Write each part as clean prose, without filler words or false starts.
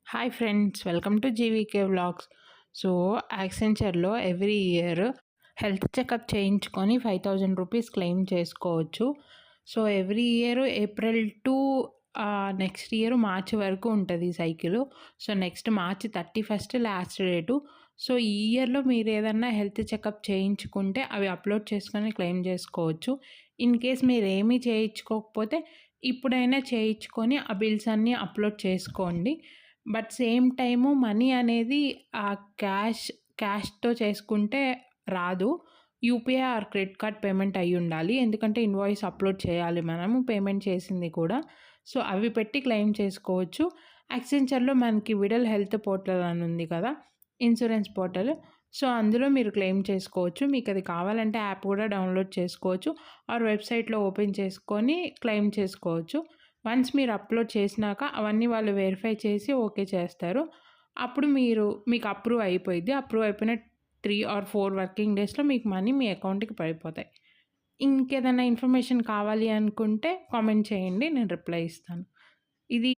Hi friends, welcome to GVK vlogs. So యాక్సెంచర్లో every year health checkup చేయించుకొని 5,000 rupees claim చేసుకోవచ్చు. So every year April to next year March వరకు ఉంటుంది cycle. So next March 31 last date. So ఈ ఇయర్లో మీరు ఏదన్నా health checkup చేయించుకుంటే అవి అప్లోడ్ చేసుకొని క్లెయిమ్ చేసుకోవచ్చు. ఇన్ కేస్ మీరు ఏమీ చేయించుకోకపోతే ఇప్పుడైనా చేయించుకొని ఆ బిల్స్ అన్నీ అప్లోడ్ చేసుకోండి. బట్ సేమ్ టైము మనీ అనేది క్యాష్‌తో చేసుకుంటే రాదు. UPI or credit card payment అయ్యుండాలి. ఎందుకంటే ఇన్వాయిస్ అప్లోడ్ చేయాలి మనము పేమెంట్ చేసింది కూడా. సో అవి పెట్టి క్లెయిమ్ చేసుకోవచ్చు. యాక్సెంచర్‌లో మనకి విడల్ హెల్త్ పోర్టల్ అని ఉంది కదా! Insurance portal. సో అందులో మీరు క్లెయిమ్ చేసుకోవచ్చు. మీకు అది కావాలంటే యాప్ కూడా డౌన్లోడ్ చేసుకోవచ్చు. ఆర్ వెబ్‌సైట్‌లో ఓపెన్ చేసుకొని క్లెయిమ్ చేసుకోవచ్చు. వన్స్ మీరు అప్లోడ్ చేసినాక అవన్నీ వాళ్ళు వెరిఫై చేసి ఓకే చేస్తారు. అప్పుడు మీకు అప్రూవ్ అయిపోయిద్ది. అప్రూవ్ అయిపోయిన 3 ఆర్ 4 వర్కింగ్ డేస్‌లో మీకు మనీ మీ అకౌంట్‌కి పడిపోతాయి. ఇంకేదైనా ఇన్ఫర్మేషన్ కావాలి అనుకుంటే కామెంట్ చేయండి. నేను రిప్లై ఇస్తాను. ఇది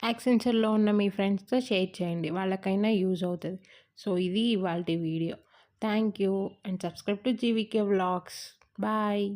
యాక్సెంచర్‌లో ఉన్న మీ ఫ్రెండ్స్‌తో షేర్ చేయండి. వాళ్ళకైనా యూజ్ అవుతది. సో ఇది ఇవాల్టి video. Thank you and subscribe to GVK vlogs. Bye.